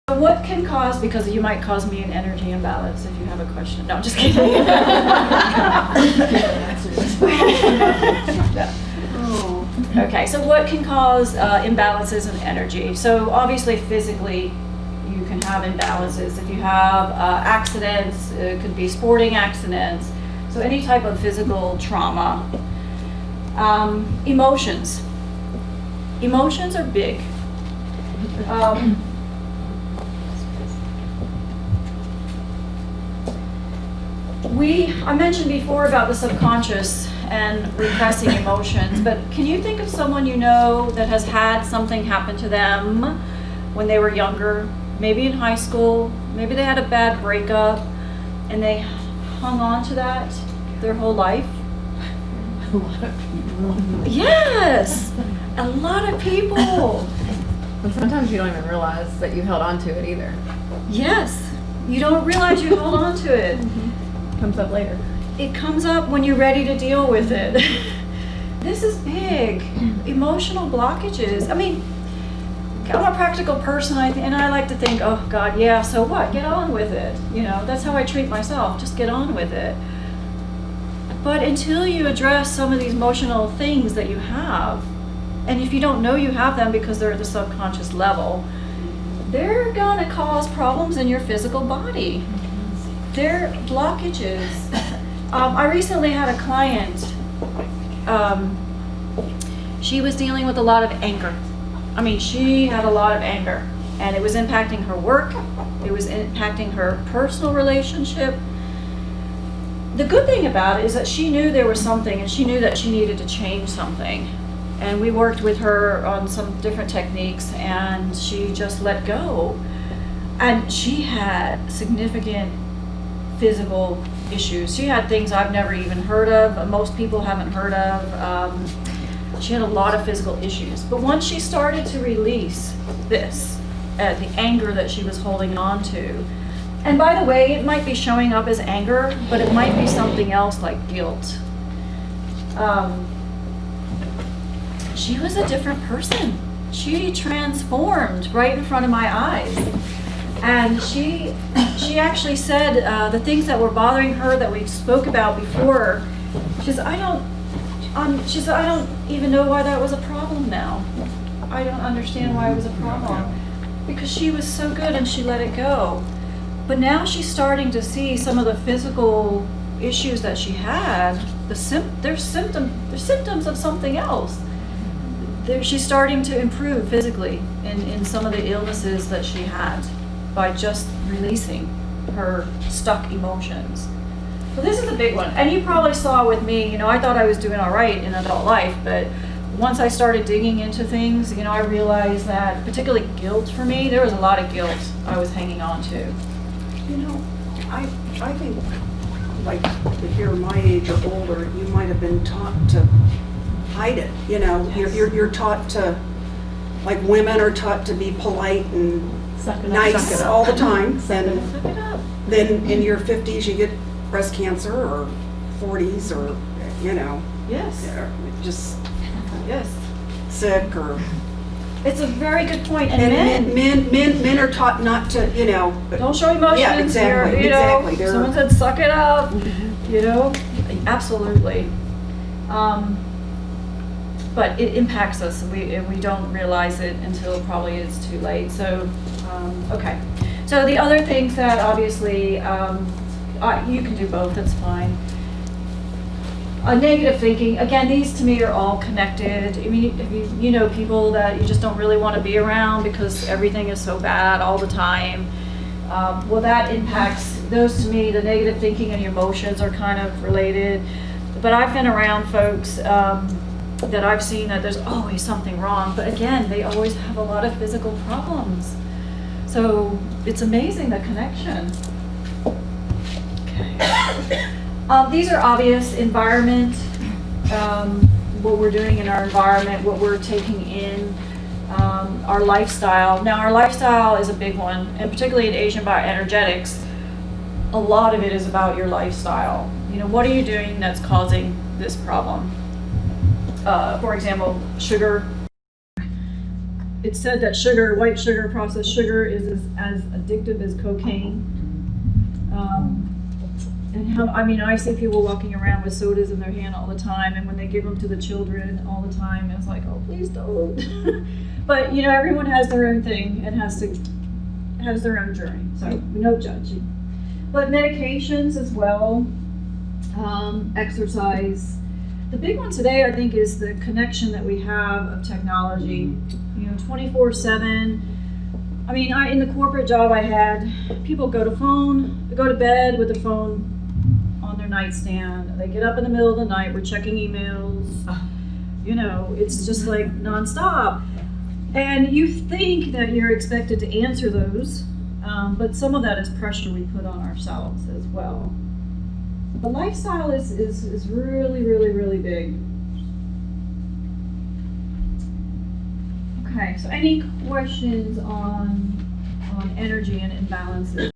What can cause, because you might cause me an energy imbalance if you have a question. No, I'm just kidding. Okay, so what can cause imbalances in energy? So obviously physically you can have imbalances. If you have accidents, it could be sporting accidents, so any type of physical trauma. Emotions. Emotions are big. I mentioned before about the subconscious and repressing emotions, but can you think of someone you know that has had something happen to them when they were younger, maybe in high school, maybe they had a bad breakup and they hung on to that their whole life? A lot of people. Yes, a lot of people. And sometimes you don't even realize that you held on to it either. Yes, you don't realize you hold on to it. Comes up later. It comes up when you're ready to deal with it. This is big. Emotional blockages. I mean, I'm a practical person, and I like to think, oh God, yeah, so what? Get on with it. You know, that's how I treat myself. Just get on with it. But until you address some of these emotional things that you have, and if you don't know you have them because they're at the subconscious level, they're gonna cause problems in your physical body. They're blockages. I recently had a client, she was dealing with a lot of anger. I mean, she had a lot of anger, and it was impacting her work, it was impacting her personal relationship. The good thing about it is that she knew there was something, and she knew that she needed to change something. And we worked with her on some different techniques, and she just let go. And she had significant physical issues. She had things I've never even heard of, most people haven't heard of. She had a lot of physical issues. But once she started to release this, the anger that she was holding on to, and by the way, it might be showing up as anger, but it might be something else like guilt. She was a different person. She transformed right in front of my eyes. And she actually said the things that were bothering her that we spoke about before. She said, I don't even know why that was a problem now. I don't understand why it was a problem. Because she was so good and she let it go. But now she's starting to see some of the physical issues that she had. They're symptoms of something else. She's starting to improve physically in some of the illnesses that she had by just releasing her stuck emotions. So this is a big one. And you probably saw with me, you know, I thought I was doing all right in adult life, but once I started digging into things, you know, I realized that particularly guilt for me, there was a lot of guilt I was hanging on to. You know, I think, like, if you're my age or older, you might have been taught to hide it. You know, Yes. you're taught to, like, women are taught to be polite and nice all the time. Suck it up. Then in your 50s you get breast cancer, or 40s, or, you know, Yes. just Yes. sick, or. It's a very good point. And Men are taught not to, you know. don't show emotions. Yeah, exactly, You know, exactly. They're- someone said suck it up. You know, absolutely. But it impacts us. We don't realize it until probably it's too late. So, okay. So the other things that obviously you can do both. That's fine. Negative thinking. Again, these to me are all connected. I mean, if you know people that you just don't really want to be around because everything is so bad all the time. Well, that impacts those to me. The negative thinking and your emotions are kind of related. But I've been around folks that I've seen that there's always something wrong. But again, they always have a lot of physical problems. So it's amazing, the connection. Okay. These are obvious. Environment, what we're doing in our environment, what we're taking in, our lifestyle. Now, our lifestyle is a big one, and particularly in Asian bioenergetics, a lot of it is about your lifestyle. You know, what are you doing that's causing this problem? For example, sugar it's said that white sugar, processed sugar is as addictive as cocaine. And I see people walking around with sodas in their hand all the time, and when they give them to the children all the time, it's like, oh, please don't. But everyone has their own thing and has their own journey, so no judging. But medications as well, exercise. The big one today, I think, is the connection that we have of technology. 24/7. In the corporate job I had, people go to bed with the phone on their nightstand. They get up in the middle of the night, we're checking emails. It's just like nonstop. And you think that you're expected to answer those, but some of that is pressure we put on ourselves as well. The lifestyle is really, really, really big. Okay, so any questions on energy and imbalances?